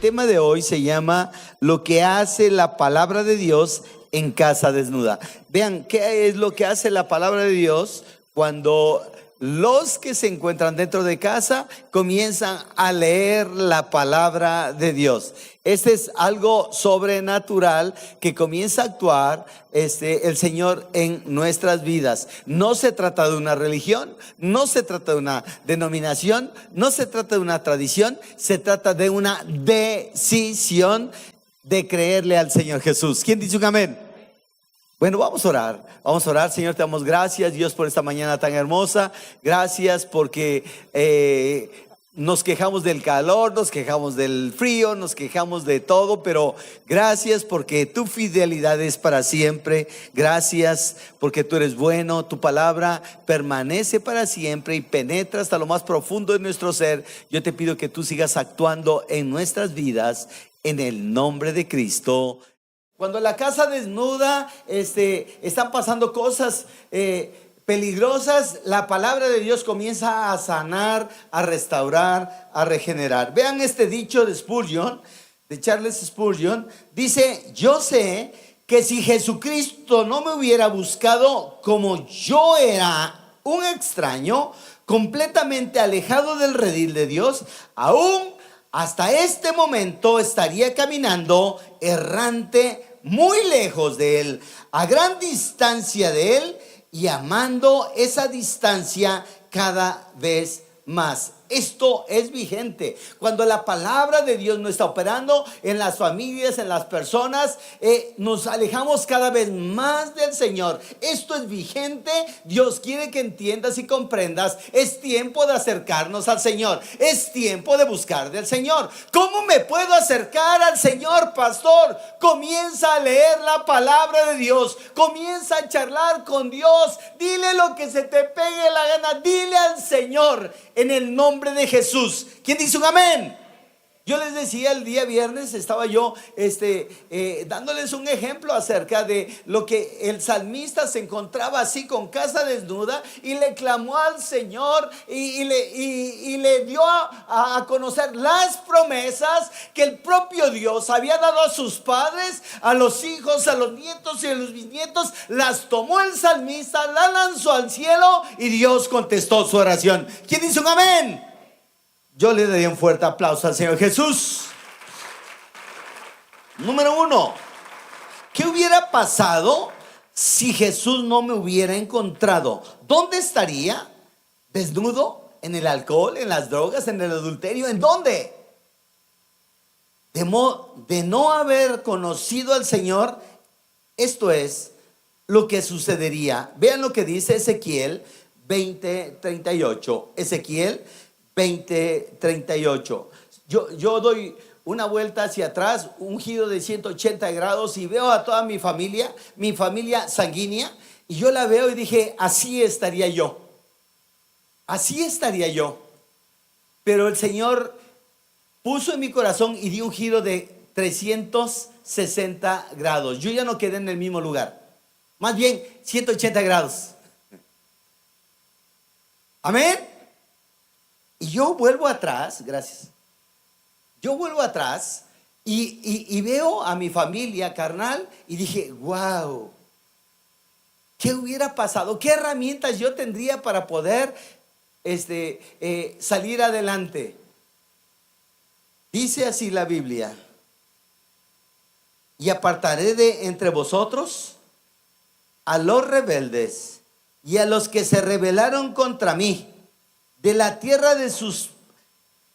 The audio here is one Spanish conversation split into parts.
tema de hoy se llama lo que hace la palabra de Dios en casa desnuda. Vean, ¿qué es lo que hace la palabra de Dios cuando los que se encuentran dentro de casa comienzan a leer la palabra de Dios? Este es algo sobrenatural que comienza a actuar el Señor en nuestras vidas. No se trata de una religión, no se trata de una denominación, no se trata de una tradición, se trata de una decisión de creerle al Señor Jesús. ¿Quién dice un amén? Bueno, vamos a orar. Señor, te damos gracias, Dios, por esta mañana tan hermosa. Gracias porque nos quejamos del calor, nos quejamos del frío, nos quejamos de todo, pero gracias porque tu fidelidad es para siempre. Gracias porque tú eres bueno, tu palabra permanece para siempre y penetra hasta lo más profundo de nuestro ser. Yo te pido que tú sigas actuando en nuestras vidas en el nombre de Cristo. Cuando la casa desnuda, están pasando cosas peligrosas, la palabra de Dios comienza a sanar, a restaurar, a regenerar. Vean este dicho de Spurgeon, de Charles Spurgeon. Dice: yo sé que si Jesucristo no me hubiera buscado como yo era un extraño, completamente alejado del redil de Dios, aún hasta este momento estaría caminando errante, muy lejos de Él, a gran distancia de Él, y amando esa distancia cada vez más. Esto es vigente. Cuando la palabra de Dios no está operando en las familias, en las personas, nos alejamos cada vez más del Señor. Esto es vigente. Dios quiere que entiendas y comprendas. Es tiempo de acercarnos al Señor. Es tiempo de buscar del Señor. ¿Cómo me puedo acercar al Señor, pastor? Comienza a leer la palabra de Dios. Comienza a charlar con Dios. Dile lo que se te pegue la gana. Dile al Señor en el nombre de Jesús. ¿Quién dice un amén? Yo les decía el día viernes, estaba yo dándoles un ejemplo acerca de lo que el salmista se encontraba así con casa desnuda y le clamó al Señor y le dio a conocer las promesas que el propio Dios había dado a sus padres, a los hijos, a los nietos y a los bisnietos. Las tomó el salmista, la lanzó al cielo y Dios contestó su oración. ¿Quién dice un amén? Yo le daría un fuerte aplauso al Señor Jesús. Número 1, ¿qué hubiera pasado si Jesús no me hubiera encontrado? ¿Dónde estaría? ¿Desnudo? ¿En el alcohol? ¿En las drogas? ¿En el adulterio? ¿En dónde? De no haber conocido al Señor, esto es lo que sucedería. Vean lo que dice Ezequiel 20:38. Ezequiel 20:38. Yo doy una vuelta hacia atrás, un giro de 180 grados y veo a toda mi familia sanguínea, y yo la veo y dije: así estaría yo. Así estaría yo. Pero el Señor puso en mi corazón y dio un giro de 360 grados. Yo ya no quedé en el mismo lugar. Más bien 180 grados. Amén. Y yo vuelvo atrás, gracias. Yo vuelvo atrás y veo a mi familia carnal y dije: wow, ¿qué hubiera pasado? ¿Qué herramientas yo tendría para poder salir adelante? Dice así la Biblia: y apartaré de entre vosotros a los rebeldes y a los que se rebelaron contra mí. De la tierra de sus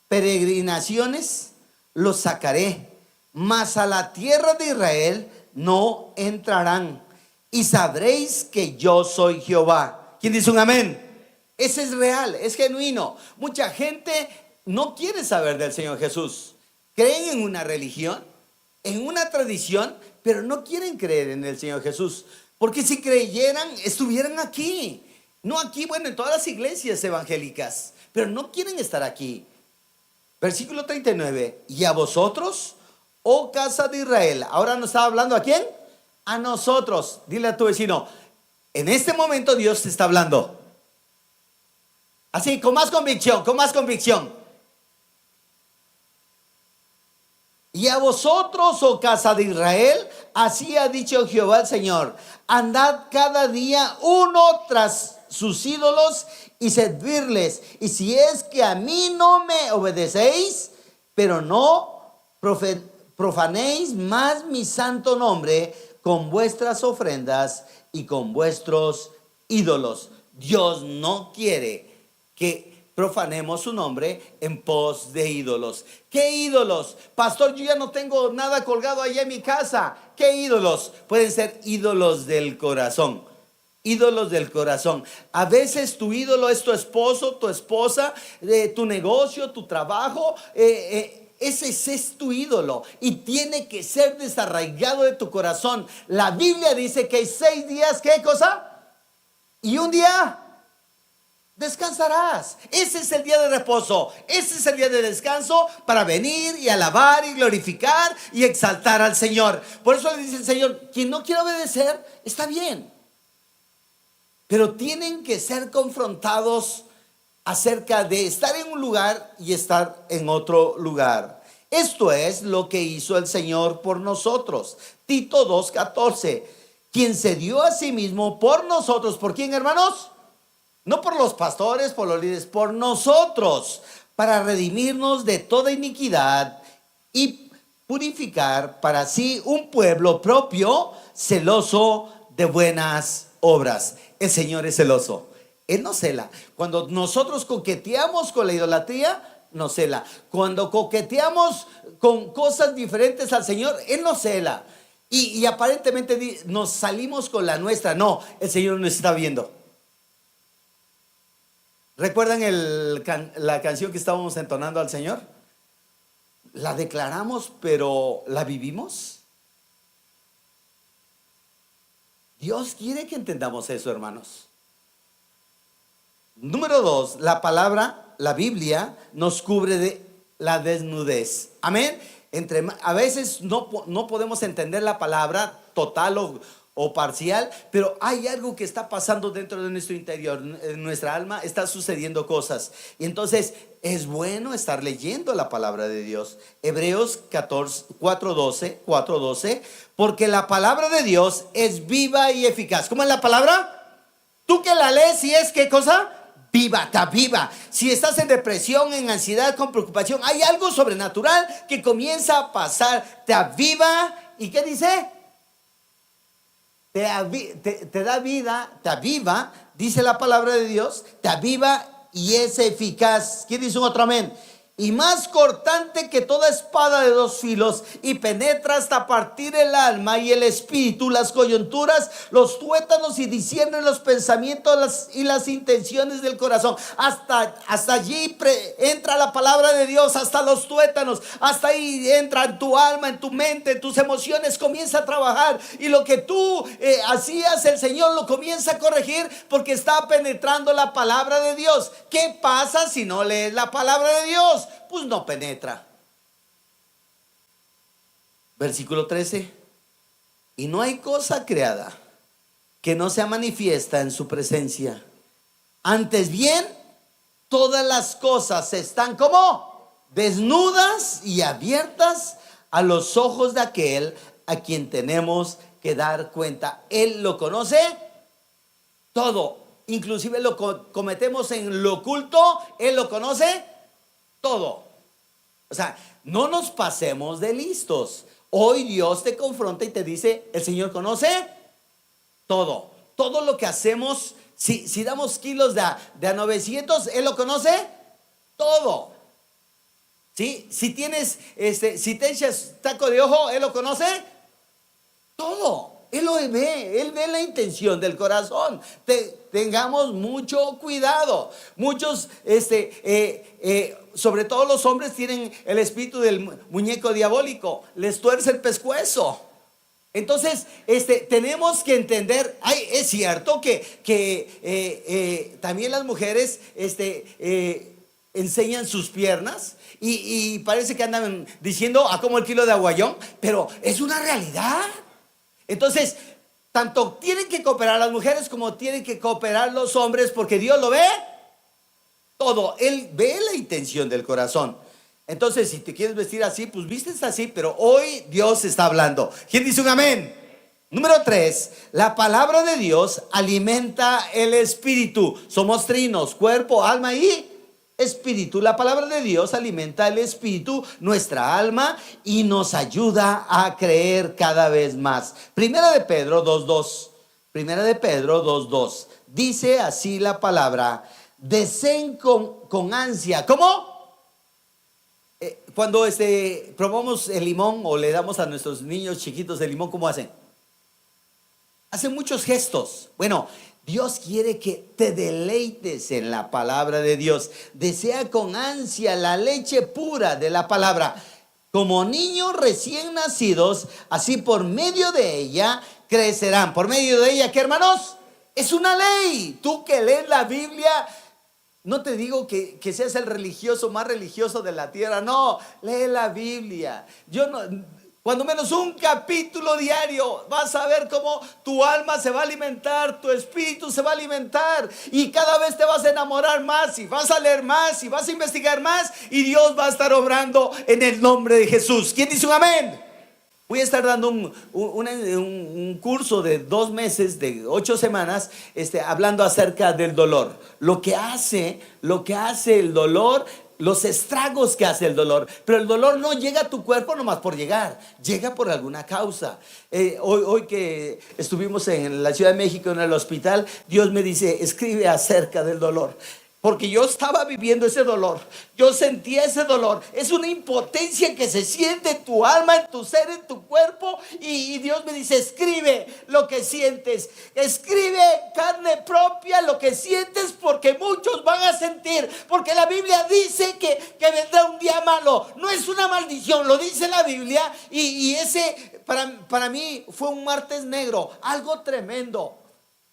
peregrinaciones los sacaré, mas a la tierra de Israel no entrarán. Y sabréis que yo soy Jehová. ¿Quién dice un amén? Ese es real, es genuino. Mucha gente no quiere saber del Señor Jesús. Creen en una religión, en una tradición, pero no quieren creer en el Señor Jesús. Porque si creyeran, estuvieran aquí. No aquí, bueno, en todas las iglesias evangélicas, pero no quieren estar aquí. Versículo 39. Y a vosotros, oh casa de Israel. Ahora nos está hablando ¿a quién? A nosotros. Dile a tu vecino: en este momento Dios te está hablando. Así, con más convicción, con más convicción. Y a vosotros, oh casa de Israel, así ha dicho Jehová el Señor: andad cada día uno tras sus ídolos y servirles. Y si es que a mí no me obedecéis, pero no profanéis más mi santo nombre con vuestras ofrendas y con vuestros ídolos. Dios no quiere que profanemos su nombre en pos de ídolos. ¿Qué ídolos? Pastor, yo ya no tengo nada colgado allá en mi casa. ¿Qué ídolos? Pueden ser ídolos del corazón. Ídolos del corazón. A veces tu ídolo es tu esposo, tu esposa, tu negocio, tu trabajo. Ese es tu ídolo y tiene que ser desarraigado de tu corazón. La Biblia dice que hay 6 días, ¿qué cosa? Y un día descansarás. Ese es el día de reposo. Ese es el día de descanso para venir y alabar y glorificar y exaltar al Señor. Por eso le dice el Señor: quien no quiera obedecer, está bien, pero tienen que ser confrontados acerca de estar en un lugar y estar en otro lugar. Esto es lo que hizo el Señor por nosotros. Tito 2:14, quien se dio a sí mismo por nosotros. ¿Por quién, hermanos? No por los pastores, por los líderes, por nosotros, para redimirnos de toda iniquidad y purificar para sí un pueblo propio, celoso de buenas obras. El Señor es celoso. Él no cela. Cuando nosotros coqueteamos con la idolatría, no cela. Cuando coqueteamos con cosas diferentes al Señor, Él no cela. Y aparentemente nos salimos con la nuestra. No, el Señor nos está viendo. ¿Recuerdan la canción que estábamos entonando al Señor? ¿La declaramos, pero la vivimos? Dios quiere que entendamos eso, hermanos. Número 2, la palabra, la Biblia, nos cubre de la desnudez. Amén. A veces no podemos entender la palabra total o parcial, pero hay algo que está pasando dentro de nuestro interior, en nuestra alma está sucediendo cosas. Y entonces es bueno estar leyendo la palabra de Dios. Hebreos 4:12, porque la palabra de Dios es viva y eficaz. ¿Cómo es la palabra? Tú que la lees, ¿y es qué cosa? Viva, está viva. Si estás en depresión, en ansiedad, con preocupación, hay algo sobrenatural que comienza a pasar. Te aviva. ¿Y qué dice? Te da vida, te aviva, dice la palabra de Dios, te aviva y es eficaz. ¿Quién dice un otro amén? Y más cortante que toda espada de 2 filos, y penetra hasta partir el alma y el espíritu, las coyunturas, los tuétanos, y discierne los pensamientos y las intenciones del corazón. Hasta allí entra la palabra de Dios, hasta los tuétanos, hasta ahí entra en tu alma, en tu mente, en tus emociones, comienza a trabajar. Y lo que tú hacías, el Señor lo comienza a corregir porque está penetrando la palabra de Dios. ¿Qué pasa si no lees la palabra de Dios? Pues no penetra. Versículo 13. Y no hay cosa creada que no sea manifiesta en su presencia. Antes bien, todas las cosas están como desnudas y abiertas a los ojos de aquel a quien tenemos que dar cuenta. Él lo conoce todo, inclusive lo cometemos en lo oculto. Él lo conoce todo. O sea, no nos pasemos de listos. Hoy Dios te confronta y te dice: el Señor conoce todo. Todo lo que hacemos. Si damos kilos de a 900, Él lo conoce todo. ¿Sí? Si tienes, si te echas taco de ojo, Él lo conoce todo. Él lo ve, Él ve la intención del corazón. Tengamos mucho cuidado. Muchos, sobre todo los hombres, tienen el espíritu del muñeco diabólico. Les tuerce el pescuezo. Entonces, tenemos que entender. Es cierto que también las mujeres enseñan sus piernas y parece que andan diciendo como el kilo de aguayón, pero es una realidad. Entonces, tanto tienen que cooperar las mujeres como tienen que cooperar los hombres, porque Dios lo ve todo. Él ve la intención del corazón. Entonces, si te quieres vestir así, pues vistes así, pero hoy Dios está hablando. ¿Quién dice un amén? Número 3, la palabra de Dios alimenta el espíritu. Somos trinos, cuerpo, alma y espíritu. La palabra de Dios alimenta el espíritu, nuestra alma, y nos ayuda a creer cada vez más. Primera de Pedro 2:2. Primera de Pedro 2:2. Dice así la palabra: deseen con ansia. ¿Cómo? Cuando probamos el limón o le damos a nuestros niños chiquitos el limón, ¿cómo hacen? Hacen muchos gestos. Bueno, Dios quiere que te deleites en la palabra de Dios. Desea con ansia la leche pura de la palabra. Como niños recién nacidos, así por medio de ella crecerán. ¿Por medio de ella qué, hermanos? Es una ley. Tú que lees la Biblia, no te digo que seas el religioso más religioso de la tierra. No, lee la Biblia. Cuando menos un capítulo diario, vas a ver cómo tu alma se va a alimentar, tu espíritu se va a alimentar, y cada vez te vas a enamorar más, y vas a leer más, y vas a investigar más, y Dios va a estar obrando en el nombre de Jesús. ¿Quién dice un amén? Voy a estar dando un curso de 2 meses, de 8 semanas, hablando acerca del dolor. Lo que hace el dolor, los estragos que hace el dolor. Pero el dolor no llega a tu cuerpo nomás por llegar, llega por alguna causa. Hoy que estuvimos en la Ciudad de México en el hospital, Dios me dice: escribe acerca del dolor. Porque yo estaba viviendo ese dolor, yo sentía ese dolor. Es una impotencia que se siente en tu alma, en tu ser, en tu cuerpo. Y Dios me dice: escribe lo que sientes, escribe carne propia lo que sientes, porque muchos van a sentir. Porque la Biblia dice que vendrá un día malo. No es una maldición, lo dice la Biblia. Y ese para mí fue un martes negro, algo tremendo.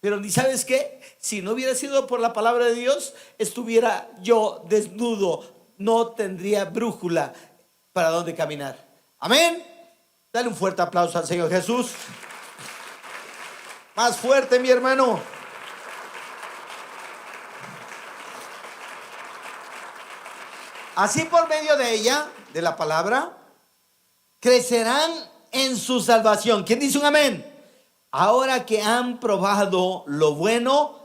Pero ni sabes qué, si no hubiera sido por la palabra de Dios, estuviera yo desnudo, no tendría brújula para dónde caminar. Amén. Dale un fuerte aplauso al Señor Jesús. Más fuerte, mi hermano. Así por medio de ella, de la palabra, crecerán en su salvación. ¿Quién dice un amén? Ahora que han probado lo bueno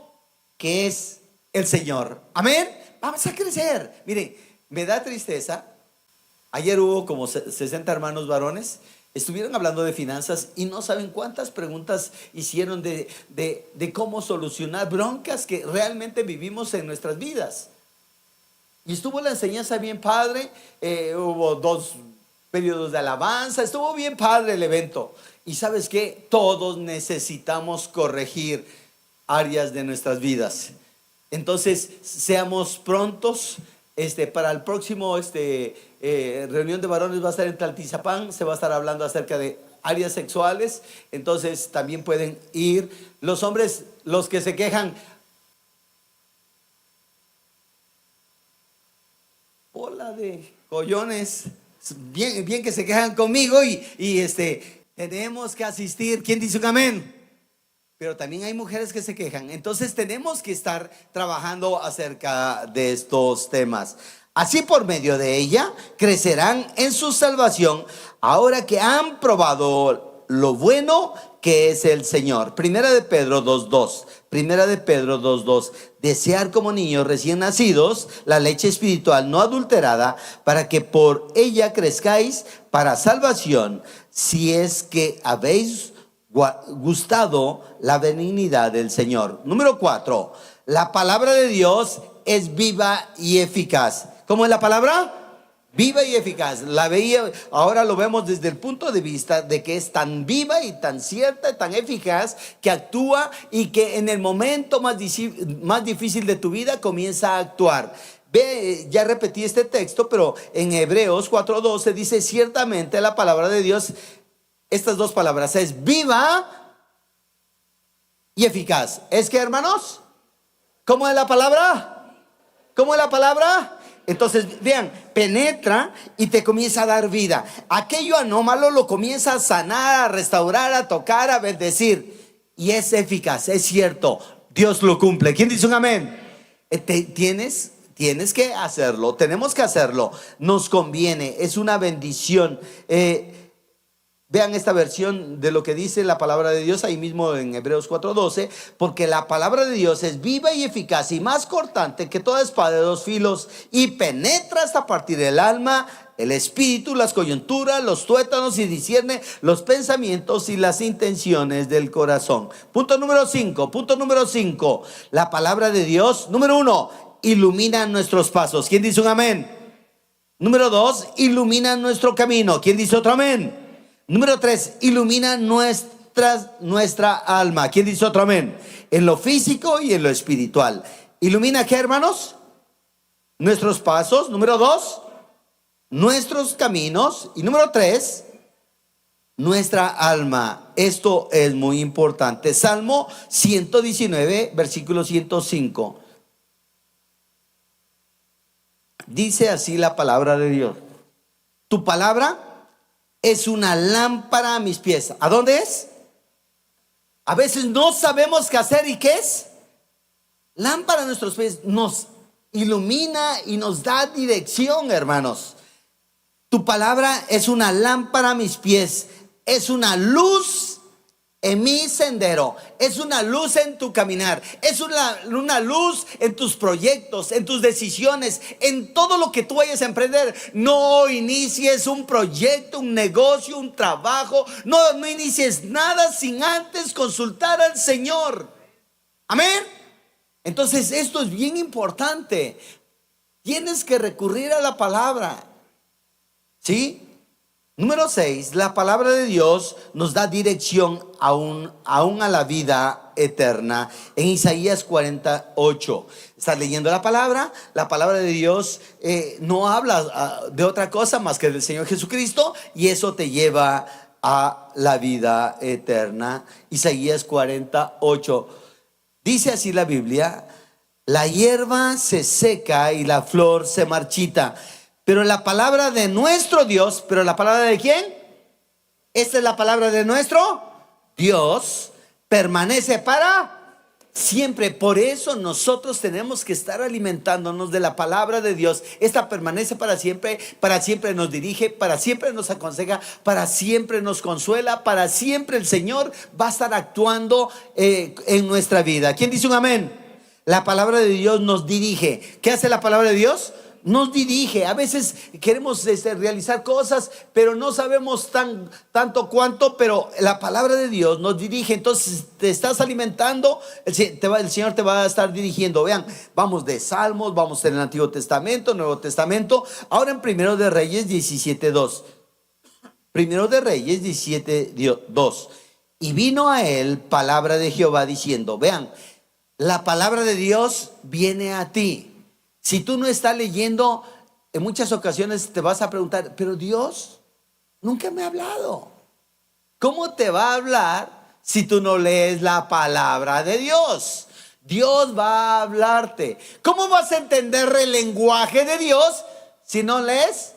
que es el Señor. Amén. Vamos a crecer. Miren, me da tristeza. Ayer hubo como 60 hermanos varones. Estuvieron hablando de finanzas y no saben cuántas preguntas hicieron de cómo solucionar broncas que realmente vivimos en nuestras vidas. Y estuvo la enseñanza bien padre. Hubo 2 periodos de alabanza. Estuvo bien padre el evento. Y ¿sabes qué? Todos necesitamos corregir áreas de nuestras vidas. Entonces, seamos prontos. Para el próximo reunión de varones va a estar en Tlaltizapán. Se va a estar hablando acerca de áreas sexuales. Entonces, también pueden ir. Los hombres, los que se quejan, bola de collones, bien que se quejan conmigo y tenemos que asistir. ¿Quién dice un amén? Pero también hay mujeres que se quejan. Entonces tenemos que estar trabajando acerca de estos temas. Así por medio de ella crecerán en su salvación, ahora que han probado lo bueno que es el Señor. Primera de Pedro 2:2. Primera de Pedro 2:2. Desear como niños recién nacidos la leche espiritual no adulterada, para que por ella crezcáis para salvación, si es que habéis gustado la benignidad del Señor. Número 4. La palabra de Dios es viva y eficaz. ¿Cómo es la palabra? Viva y eficaz. La veía, ahora lo vemos desde el punto de vista de que es tan viva y tan cierta y tan eficaz, que actúa, y que en el momento más difícil de tu vida comienza a actuar. Ve, ya repetí este texto, pero en Hebreos 4:12 dice: ciertamente la palabra de Dios, estas 2 palabras, es viva y eficaz. ¿Es que, hermanos? ¿Cómo es la palabra? ¿Cómo es la palabra? Entonces, vean, penetra y te comienza a dar vida. Aquello anómalo lo comienza a sanar, a restaurar, a tocar, a bendecir. Y es eficaz, es cierto. Dios lo cumple. ¿Quién dice un amén? Tienes Tienes que hacerlo, tenemos que hacerlo, nos conviene, es una bendición. Vean esta versión de lo que dice la palabra de Dios ahí mismo en Hebreos 4:12, porque la palabra de Dios es viva y eficaz y más cortante que toda espada de dos filos y penetra hasta partir el alma, el espíritu, las coyunturas, los tuétanos y discierne los pensamientos y las intenciones del corazón. Punto número 5. La palabra de Dios, número 1, ilumina nuestros pasos. ¿Quién dice un amén? Número 2, ilumina nuestro camino. ¿Quién dice otro amén? Número 3, ilumina nuestra alma. ¿Quién dice otro amén? En lo físico y en lo espiritual. ¿Ilumina qué, hermanos? Nuestros pasos. Número 2, nuestros caminos. Y número 3, nuestra alma. Esto es muy importante. Salmo 119, versículo 105. Dice así la palabra de Dios: tu palabra es una lámpara a mis pies. ¿A dónde es? A veces no sabemos qué hacer. ¿Y qué es? Lámpara a nuestros pies. Nos ilumina y nos da dirección, hermanos. Tu palabra es una lámpara a mis pies. Es una luz en mi sendero. Es una luz en tu caminar. Es una luz en tus proyectos, en tus decisiones, en todo lo que tú vayas a emprender. No inicies un proyecto, un negocio, un trabajo. No inicies nada sin antes consultar al Señor. Amén. Entonces esto es bien importante. Tienes que recurrir a la palabra. ¿Sí? Número 6, la palabra de Dios nos da dirección aún a la vida eterna. En Isaías 48, estás leyendo la palabra de Dios no habla de otra cosa más que del Señor Jesucristo, y eso te lleva a la vida eterna. Isaías 48, dice así la Biblia: la hierba se seca y la flor se marchita, pero la palabra de nuestro Dios, ¿pero la palabra de quién? Esta es la palabra de nuestro Dios, permanece para siempre. Por eso nosotros tenemos que estar alimentándonos de la palabra de Dios. Esta permanece para siempre nos dirige, para siempre nos aconseja, para siempre nos consuela, para siempre el Señor va a estar actuando en nuestra vida. ¿Quién dice un amén? La palabra de Dios nos dirige. ¿Qué hace la palabra de Dios? Nos dirige. A veces queremos realizar cosas, pero no sabemos tanto cuánto, pero la palabra de Dios nos dirige. Entonces te estás alimentando, el Señor te va a estar dirigiendo. Vean, vamos de Salmos, vamos en el Antiguo Testamento, Nuevo Testamento. Ahora en Primero de Reyes 17:2. Primero de Reyes 17:2. Y vino a él palabra de Jehová diciendo. Vean, la palabra de Dios viene a ti. Si tú no estás leyendo, en muchas ocasiones te vas a preguntar: pero Dios nunca me ha hablado. ¿Cómo te va a hablar si tú no lees la palabra de Dios? Dios va a hablarte. ¿Cómo vas a entender el lenguaje de Dios si no lees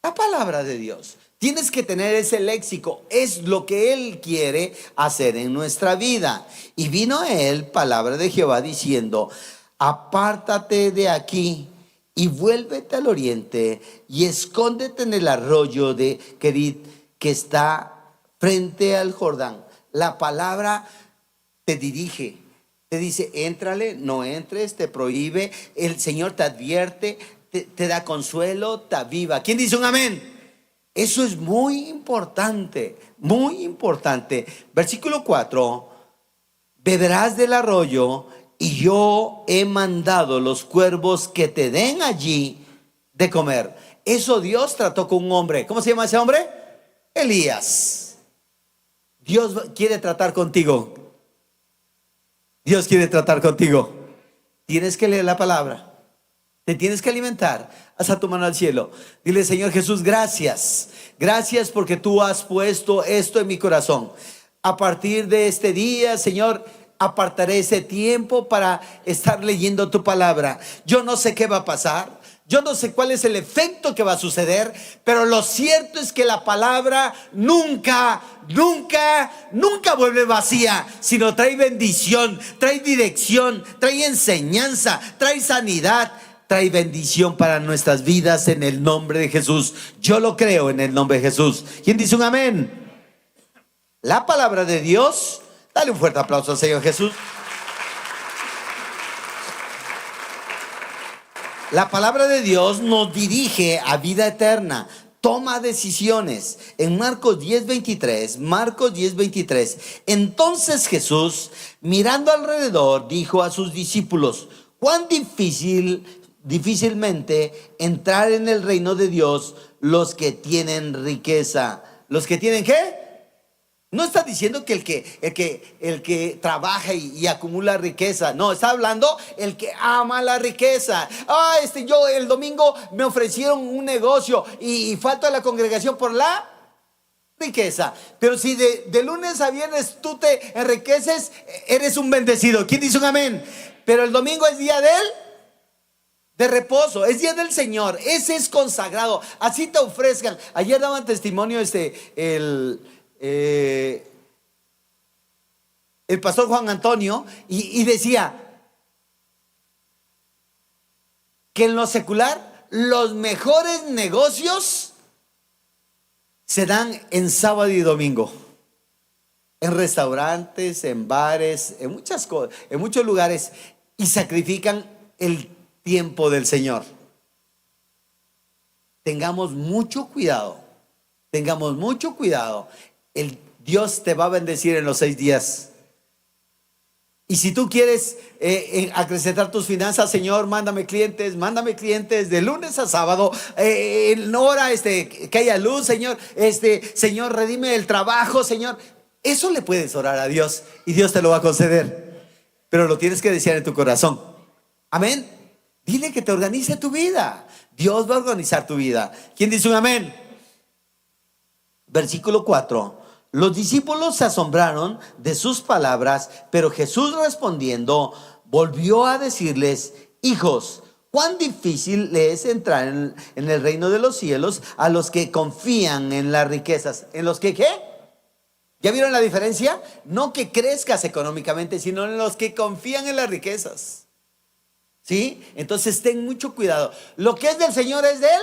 la palabra de Dios? Tienes que tener ese léxico. Es lo que Él quiere hacer en nuestra vida. Y vino a él palabra de Jehová diciendo: apártate de aquí y vuélvete al oriente y escóndete en el arroyo de Kerit que está frente al Jordán. La palabra te dirige, te dice: éntrale, no entres, te prohíbe. El Señor te advierte, te da consuelo, te aviva. ¿Quién dice un amén? Eso es muy importante, muy importante. Versículo 4: beberás del arroyo y yo he mandado los cuervos que te den allí de comer. Eso Dios trató con un hombre. ¿Cómo se llama ese hombre? Elías. Dios quiere tratar contigo. Dios quiere tratar contigo. Tienes que leer la palabra. Te tienes que alimentar. Haz tu mano al cielo. Dile: Señor Jesús, gracias. Gracias porque tú has puesto esto en mi corazón. A partir de este día, Señor, apartaré ese tiempo para estar leyendo tu palabra. Yo no sé qué va a pasar, yo no sé cuál es el efecto que va a suceder, pero lo cierto es que la palabra nunca vuelve vacía, sino trae bendición, trae dirección, trae enseñanza, trae sanidad. trae bendición para nuestras vidas en el nombre de Jesús. Yo lo creo en el nombre de Jesús. ¿Quién dice un amén? La palabra de Dios, dale un fuerte aplauso al Señor Jesús. La palabra de Dios nos dirige a vida eterna. Toma decisiones. En Marcos 10:23, entonces Jesús, mirando alrededor, dijo a sus discípulos: cuán difícilmente entrar en el reino de Dios los que tienen riqueza. ¿Los que tienen qué? No está diciendo que el que trabaja y acumula riqueza. No, está hablando el que ama la riqueza. Yo el domingo me ofrecieron un negocio y falto a la congregación por la riqueza. Pero si de lunes a viernes tú te enriqueces, eres un bendecido. ¿Quién dice un amén? Pero el domingo es día de reposo, es día del Señor. Ese es consagrado. Así te ofrezcan. Ayer daban testimonio el pastor Juan Antonio y decía que en lo secular los mejores negocios se dan en sábado y domingo, en restaurantes, en bares, en muchas cosas, en muchos lugares, y sacrifican el tiempo del Señor. Tengamos mucho cuidado. Dios te va a bendecir en los 6 días. Y si tú quieres acrecentar tus finanzas, Señor, mándame clientes de lunes a sábado, en hora que haya luz, Señor. Señor, redime el trabajo, Señor. Eso le puedes orar a Dios y Dios te lo va a conceder. Pero lo tienes que desear en tu corazón. Amén. Dile que te organice tu vida. Dios va a organizar tu vida. ¿Quién dice un amén? Versículo 4. Los discípulos se asombraron de sus palabras, pero Jesús respondiendo volvió a decirles: hijos, cuán difícil es entrar en el reino de los cielos a los que confían en las riquezas. ¿En los que qué? ¿Ya vieron la diferencia? No que crezcas económicamente, sino en los que confían en las riquezas. ¿Sí? Entonces ten mucho cuidado. Lo que es del Señor es del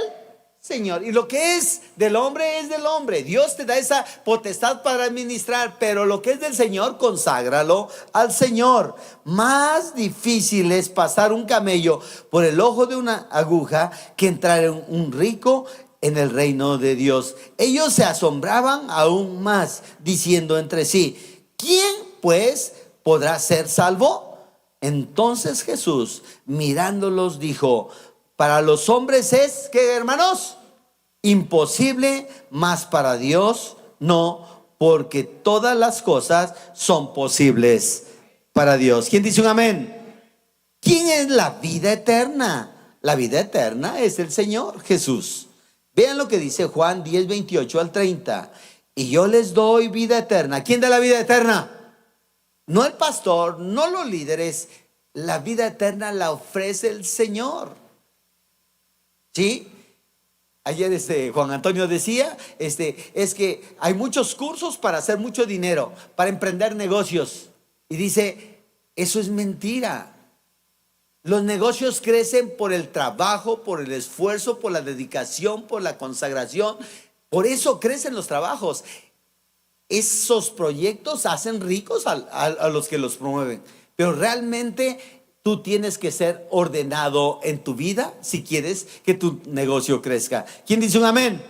Señor, y lo que es del hombre es del hombre. Dios te da esa potestad para administrar, pero lo que es del Señor, conságralo al Señor. Más difícil es pasar un camello por el ojo de una aguja que entrar en un rico en el reino de Dios. Ellos se asombraban aún más, diciendo entre sí: ¿quién pues podrá ser salvo? Entonces Jesús, mirándolos, dijo: para los hombres es, ¿qué, hermanos? Imposible, mas para Dios no, porque todas las cosas son posibles para Dios. ¿Quién dice un amén? ¿Quién es la vida eterna? La vida eterna es el Señor Jesús. Vean lo que dice Juan 10:28-30. Y yo les doy vida eterna. ¿Quién da la vida eterna? No el pastor, no los líderes. La vida eterna la ofrece el Señor. ¿Sí? Ayer Juan Antonio decía, es que hay muchos cursos para hacer mucho dinero, para emprender negocios. Y dice, eso es mentira. Los negocios crecen por el trabajo, por el esfuerzo, por la dedicación, por la consagración. Por eso crecen los trabajos. Esos proyectos hacen ricos a los que los promueven. Pero realmente tú tienes que ser ordenado en tu vida si quieres que tu negocio crezca. ¿Quién dice un amén?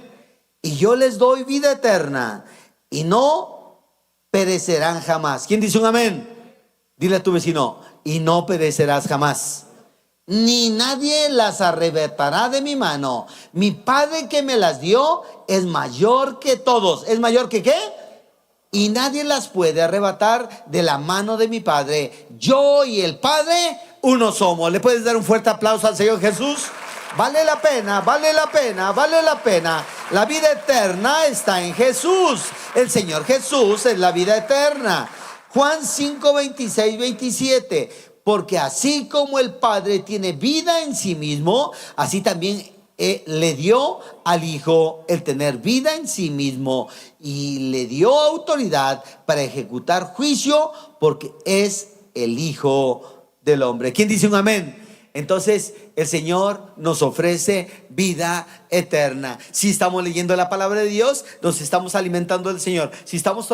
Y yo les doy vida eterna y no perecerán jamás. ¿Quién dice un amén? Dile a tu vecino: y no perecerás jamás, ni nadie las arrebatará de mi mano. Mi Padre que me las dio es mayor que todos. ¿Es mayor que qué? Y nadie las puede arrebatar de la mano de mi Padre. Yo y el Padre uno somos. ¿Le puedes dar un fuerte aplauso al Señor Jesús? Vale la pena, vale la pena, vale la pena. La vida eterna está en Jesús. El Señor Jesús es la vida eterna. Juan 5:26-27. Porque así como el Padre tiene vida en sí mismo, así también le dio al Hijo el tener vida en sí mismo, y le dio autoridad para ejecutar juicio, porque es el Hijo del hombre. ¿Quién dice un amén? Entonces el Señor nos ofrece vida eterna. Si estamos leyendo la palabra de Dios, nos estamos alimentando del Señor. Si estamos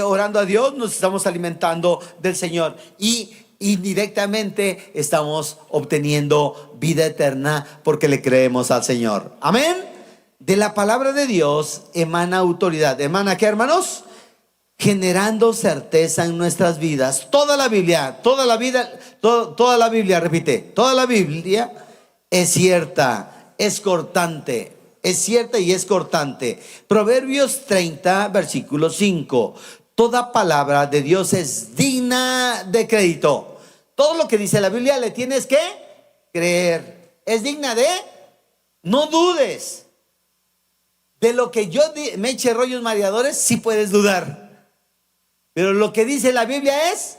orando a Dios, nos estamos alimentando del Señor. Y indirectamente estamos obteniendo vida eterna porque le creemos al Señor. Amén. De la palabra de Dios emana autoridad. ¿Emana qué, hermanos? Generando certeza en nuestras vidas. Toda la Biblia, toda la Biblia, repite, toda la Biblia es cierta, es cortante, es cierta y es cortante. Proverbios 30, versículo 5. Toda palabra de Dios es digna de crédito. Todo lo que dice la Biblia le tienes que creer. Es digna de, no dudes. De lo que yo me eche rollos mareadores, sí puedes dudar. Pero lo que dice la Biblia es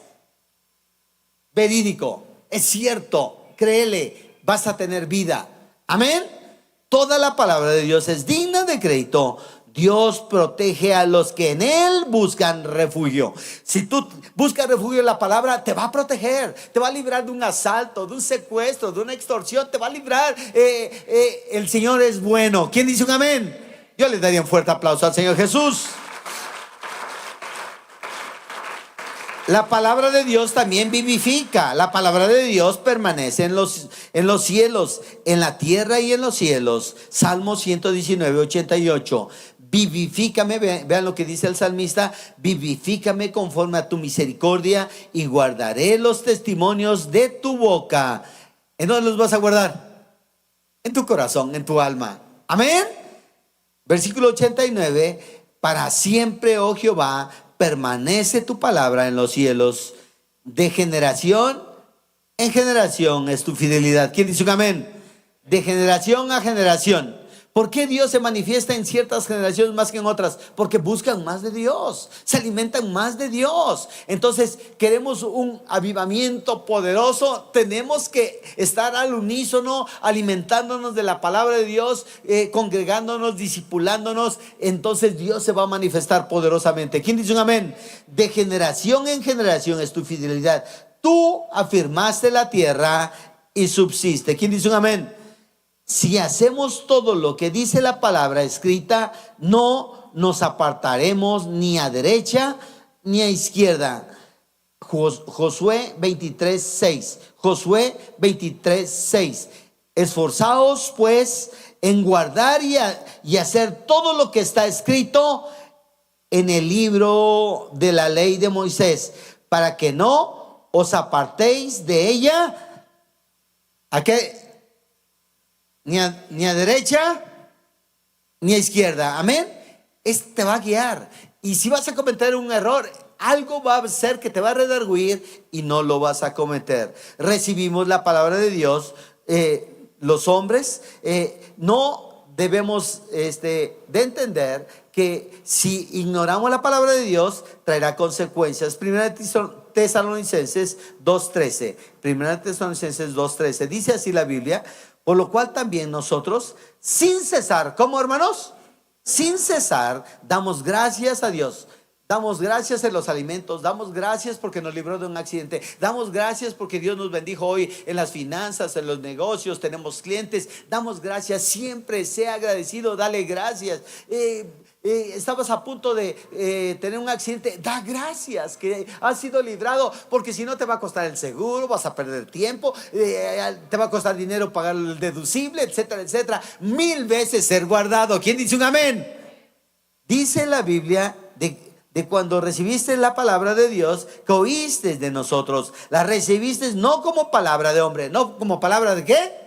verídico, es cierto, créele, vas a tener vida. Amén. Toda la palabra de Dios es digna de crédito. Dios protege a los que en Él buscan refugio. Si tú buscas refugio en la palabra, te va a proteger, te va a librar de un asalto, de un secuestro, de una extorsión, te va a librar. El Señor es bueno. ¿Quién dice un amén? Yo le daría un fuerte aplauso al Señor Jesús. La palabra de Dios también vivifica. La palabra de Dios permanece en los cielos, en la tierra y en los cielos. Salmo 119, 88. Vivifícame, vean lo que dice el salmista. Vivifícame conforme a tu misericordia y guardaré los testimonios de tu boca. ¿En dónde los vas a guardar? En tu corazón, en tu alma. Amén. Versículo 89. Para siempre, oh Jehová, permanece tu palabra en los cielos. De generación en generación es tu fidelidad. ¿Quién dice un amén? De generación a generación. ¿Por qué Dios se manifiesta en ciertas generaciones más que en otras? Porque buscan más de Dios, se alimentan más de Dios. Entonces queremos un avivamiento poderoso. Tenemos que estar al unísono, alimentándonos de la palabra de Dios, congregándonos, discipulándonos. Entonces Dios se va a manifestar poderosamente. ¿Quién dice un amén? De generación en generación es tu fidelidad. Tú afirmaste la tierra y subsiste. ¿Quién dice un amén? Si hacemos todo lo que dice la palabra escrita, no nos apartaremos ni a derecha ni a izquierda. Josué 23:6. Josué 23:6. Esforzaos pues en guardar y hacer todo lo que está escrito en el libro de la ley de Moisés, para que no os apartéis de ella. ¿A qué? Ni a derecha ni a izquierda. Amén. Te va a guiar. Y si vas a cometer un error, algo va a ser que te va a redarguir y no lo vas a cometer. Recibimos la palabra de Dios. Los hombres no debemos de entender que si ignoramos la palabra de Dios, traerá consecuencias. Primera Tesalonicenses 2:13. Primera Tesalonicenses 2:13. Dice así la Biblia. Por lo cual también nosotros, sin cesar, ¿cómo, hermanos? Sin cesar, damos gracias a Dios. Damos gracias en los alimentos, damos gracias porque nos libró de un accidente, damos gracias porque Dios nos bendijo hoy en las finanzas, en los negocios, tenemos clientes, damos gracias, siempre sea agradecido, dale gracias. Estabas a punto de tener un accidente, da gracias que has sido librado, porque si no te va a costar el seguro, vas a perder tiempo, te va a costar dinero pagar el deducible, etcétera, etcétera. 1000 veces ser guardado. ¿Quién dice un amén? Dice la Biblia de cuando recibiste la palabra de Dios, que oíste de nosotros, la recibiste no como palabra de hombre, no como palabra de ¿qué?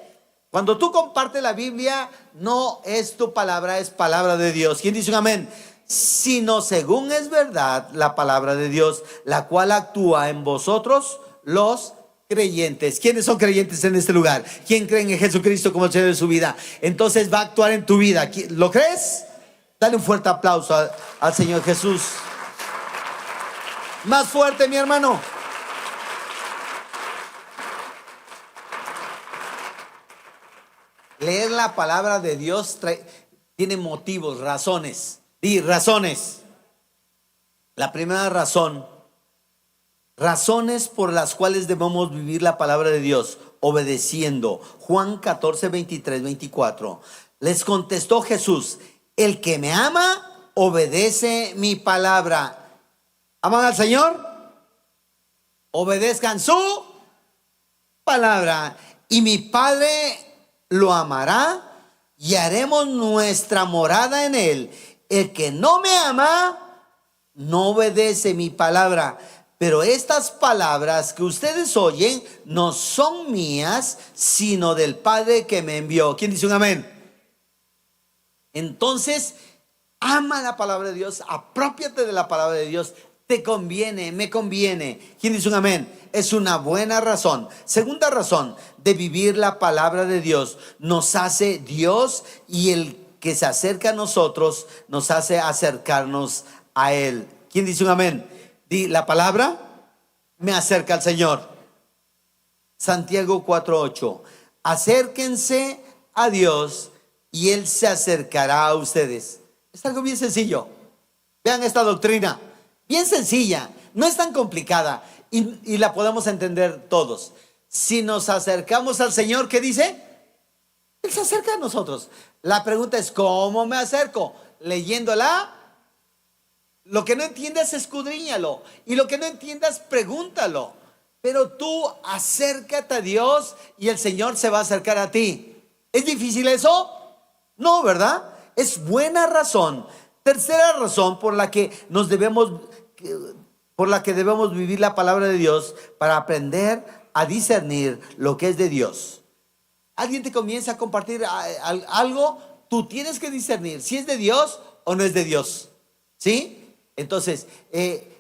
Cuando tú compartes la Biblia, no es tu palabra, es palabra de Dios. ¿Quién dice un amén? Sino según es verdad la palabra de Dios, la cual actúa en vosotros los creyentes. ¿Quiénes son creyentes en este lugar? ¿Quién cree en Jesucristo como el Señor de su vida? Entonces va a actuar en tu vida. ¿Lo crees? Dale un fuerte aplauso al Señor Jesús. Más fuerte, mi hermano. Leer la palabra de Dios tiene motivos, razones. Y razones. La primera razón Razones por las cuales debemos vivir la palabra de Dios, obedeciendo. Juan 14, 23, 24. Les contestó Jesús: el que me ama, obedece mi palabra. ¿Aman al Señor? Obedezcan su palabra. Y mi Padre lo amará y haremos nuestra morada en él. El que no me ama, no obedece mi palabra. Pero estas palabras que ustedes oyen no son mías, sino del Padre que me envió. ¿Quién dice un amén? Entonces, ama la palabra de Dios, aprópiate de la palabra de Dios. Te conviene, me conviene. ¿Quién dice un amén? Es una buena razón. Segunda razón de vivir la palabra de Dios: nos hace Dios, y el que se acerca a nosotros nos hace acercarnos a Él. ¿Quién dice un amén? La palabra me acerca al Señor. Santiago 4:8. Acérquense a Dios y Él se acercará a ustedes. Es algo bien sencillo. Vean esta doctrina, bien sencilla, no es tan complicada, y la podemos entender todos. Si nos acercamos al Señor, ¿qué dice? Él se acerca a nosotros. La pregunta es: ¿cómo me acerco? Leyéndola. Lo que no entiendas, escudriñalo, y lo que no entiendas, pregúntalo. Pero tú acércate a Dios y el Señor se va a acercar a ti. ¿Es difícil eso? No, ¿verdad? Es buena razón. Tercera razón por la que debemos vivir la palabra de Dios: para aprender a discernir lo que es de Dios. Alguien te comienza a compartir algo, tú tienes que discernir si es de Dios o no es de Dios. ¿Sí? Entonces,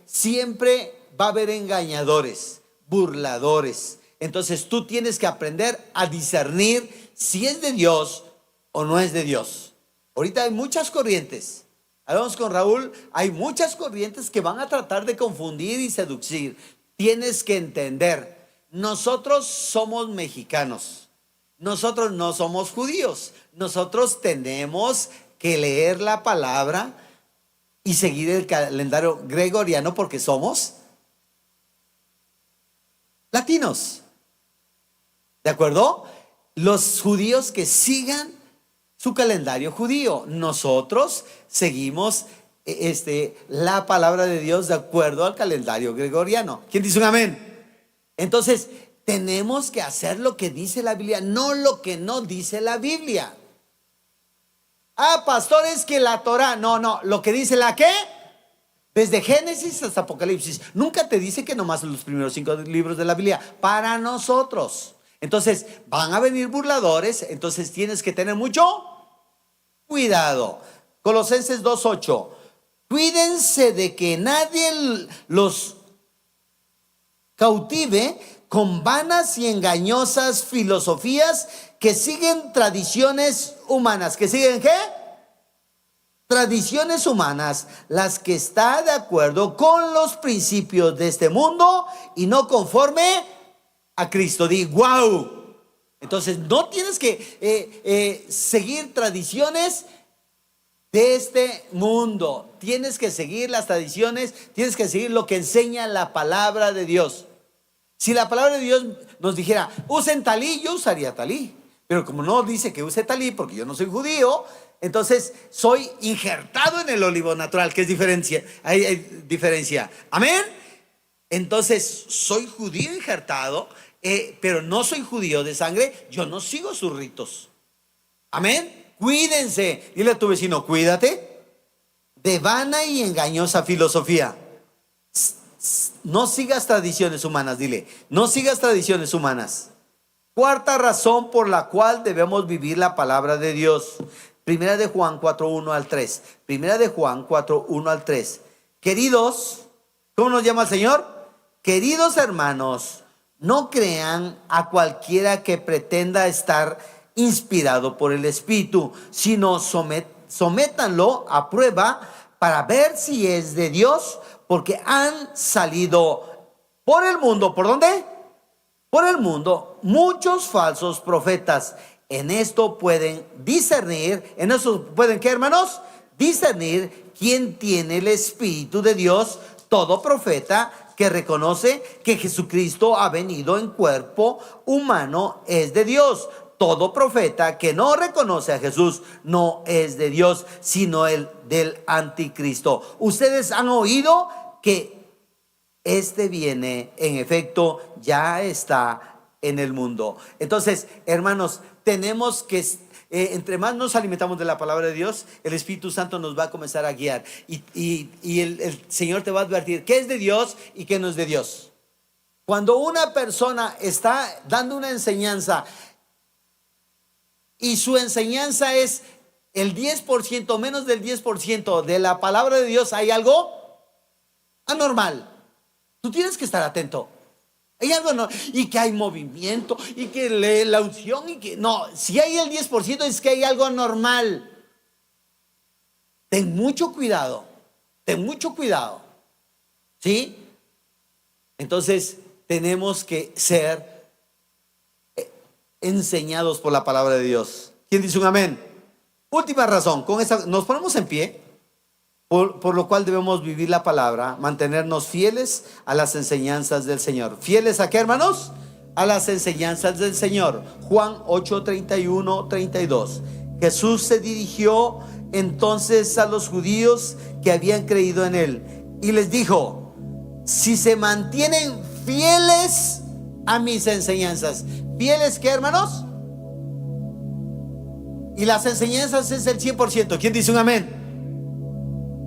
siempre va a haber engañadores, burladores. Entonces tú tienes que aprender a discernir si es de Dios o no es de Dios. Ahorita hay muchas corrientes. Hablamos con Raúl, hay muchas corrientes que van a tratar de confundir y seducir. Tienes que entender, nosotros somos mexicanos, nosotros no somos judíos. Nosotros tenemos que leer la palabra y seguir el calendario gregoriano, porque somos latinos. ¿De acuerdo? Los judíos que sigan su calendario judío. Nosotros seguimos la palabra de Dios de acuerdo al calendario gregoriano. ¿Quién dice un amén? Entonces, tenemos que hacer lo que dice la Biblia, no lo que no dice la Biblia. Pastor, es que la Torah, no, lo que dice la ¿qué? Desde Génesis hasta Apocalipsis. Nunca te dice que nomás los primeros 5 libros de la Biblia, para nosotros. Entonces, van a venir burladores, entonces tienes que tener mucho cuidado. Colosenses 2:8. Cuídense de que nadie los cautive con vanas y engañosas filosofías que siguen tradiciones humanas. ¿Que siguen qué? Tradiciones humanas, las que están de acuerdo con los principios de este mundo y no conforme a Cristo. Di, wow. Entonces no tienes que seguir tradiciones de este mundo. Tienes que seguir las tradiciones, tienes que seguir lo que enseña la palabra de Dios. Si la palabra de Dios nos dijera, usen talí, yo usaría talí. Pero como no dice que use talí, porque yo no soy judío, entonces soy injertado en el olivo natural, que es diferencia. Hay diferencia. Amén. Entonces soy judío injertado, pero no soy judío de sangre. Yo no sigo sus ritos. Amén. Cuídense. Dile a tu vecino, cuídate de vana y engañosa filosofía. No sigas tradiciones humanas. Dile, no sigas tradiciones humanas. Cuarta razón por la cual debemos vivir la palabra de Dios. Primera de Juan 4:1 al 3. Primera de Juan 4:1 al 3. Queridos, ¿cómo nos llama el Señor? Queridos hermanos, no crean a cualquiera que pretenda estar inspirado por el Espíritu, sino sométanlo a prueba para ver si es de Dios, porque han salido por el mundo. ¿Por dónde? Por el mundo muchos falsos profetas. En esto pueden discernir. ¿En eso pueden qué, hermanos? Discernir quién tiene el Espíritu de Dios. Todo profeta que reconoce que Jesucristo ha venido en cuerpo humano es de Dios. Todo profeta que no reconoce a Jesús no es de Dios, sino el del anticristo. Ustedes han oído que este viene, en efecto, ya está en el mundo. Entonces, hermanos, tenemos que, entre más nos alimentamos de la palabra de Dios, el Espíritu Santo nos va a comenzar a guiar. Y el Señor te va a advertir qué es de Dios y qué no es de Dios. Cuando una persona está dando una enseñanza y su enseñanza es el 10%, menos del 10% de la palabra de Dios, hay algo anormal. Tú tienes que estar atento. Hay algo no, y que hay movimiento, y que la unción, y que no, si hay el 10% es que hay algo anormal. Ten mucho cuidado, ¿sí? Entonces tenemos que ser enseñados por la palabra de Dios. ¿Quién dice un amén? Última razón, con esa nos ponemos en pie, por lo cual debemos vivir la palabra, mantenernos fieles a las enseñanzas del Señor. ¿Fieles a qué, hermanos? A las enseñanzas del Señor. Juan 8, 31, 32. Jesús se dirigió entonces a los judíos que habían creído en él y les dijo: si se mantienen fieles a mis enseñanzas. ¿Fieles qué, hermanos? Y las enseñanzas es el 100%. ¿Quién dice un amén?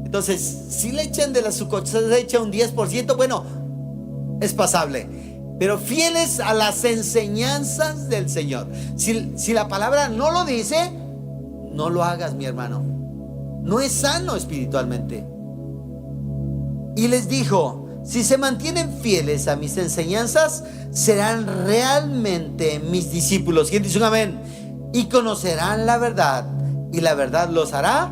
Entonces, si le echan de su cosecha un 10%, bueno, es pasable. Pero fieles a las enseñanzas del Señor. Si la palabra no lo dice, no lo hagas, mi hermano. No es sano espiritualmente. Y les dijo: si se mantienen fieles a mis enseñanzas, serán realmente mis discípulos. ¿Quién dice un amén? Y conocerán la verdad, y la verdad los hará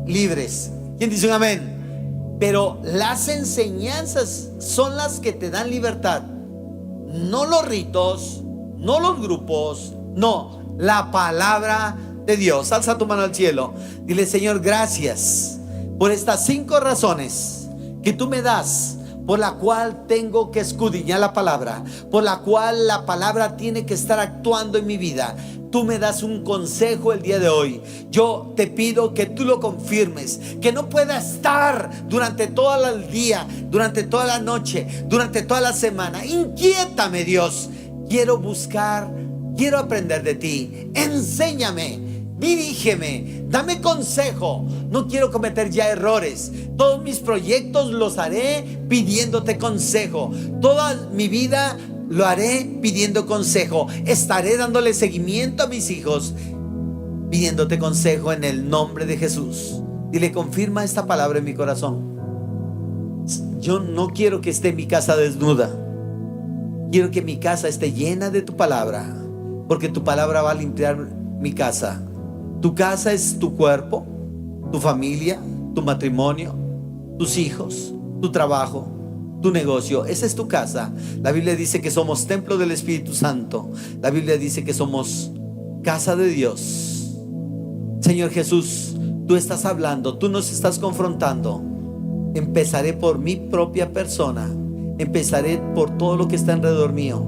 libres. ¿Quién dice un amén? Pero las enseñanzas son las que te dan libertad, no los ritos, no los grupos, no, la palabra de Dios. Alza tu mano al cielo, dile: Señor, gracias por estas 5 razones que tú me das, por la cual tengo que escudriñar la palabra, por la cual la palabra tiene que estar actuando en mi vida. Tú me das un consejo el día de hoy. Yo te pido que tú lo confirmes, que no pueda estar durante todo el día, durante toda la noche, durante toda la semana. Inquiétame, Dios. Quiero buscar, quiero aprender de ti. Enséñame, dirígeme, dame consejo. No quiero cometer ya errores. Todos mis proyectos los haré pidiéndote consejo. Toda mi vida lo haré pidiendo consejo. Estaré dándole seguimiento a mis hijos, pidiéndote consejo en el nombre de Jesús. Dile: confirma esta palabra en mi corazón. Yo no quiero que esté mi casa desnuda. Quiero que mi casa esté llena de tu palabra, porque tu palabra va a limpiar mi casa. Tu casa es tu cuerpo, tu familia, tu matrimonio, tus hijos, tu trabajo, tu negocio. Esa es tu casa. La Biblia dice que somos templo del Espíritu Santo. La Biblia dice que somos casa de Dios. Señor Jesús, tú estás hablando, tú nos estás confrontando. Empezaré por mi propia persona. Empezaré por todo lo que está alrededor mío.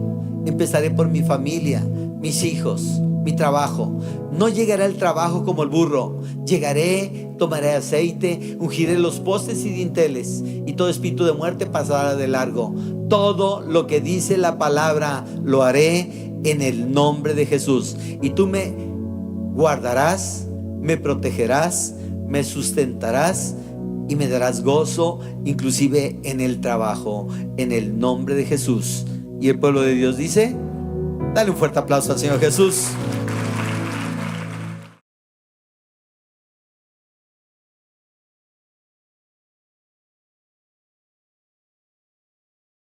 Empezaré por mi familia, mis hijos, mi trabajo. No llegaré al trabajo como el burro. Llegaré, tomaré aceite, ungiré los postes y dinteles, y todo espíritu de muerte pasará de largo. Todo lo que dice la palabra lo haré en el nombre de Jesús. Y tú me guardarás, me protegerás, me sustentarás y me darás gozo, inclusive en el trabajo, en el nombre de Jesús. Y el pueblo de Dios dice: dale un fuerte aplauso al Señor Jesús.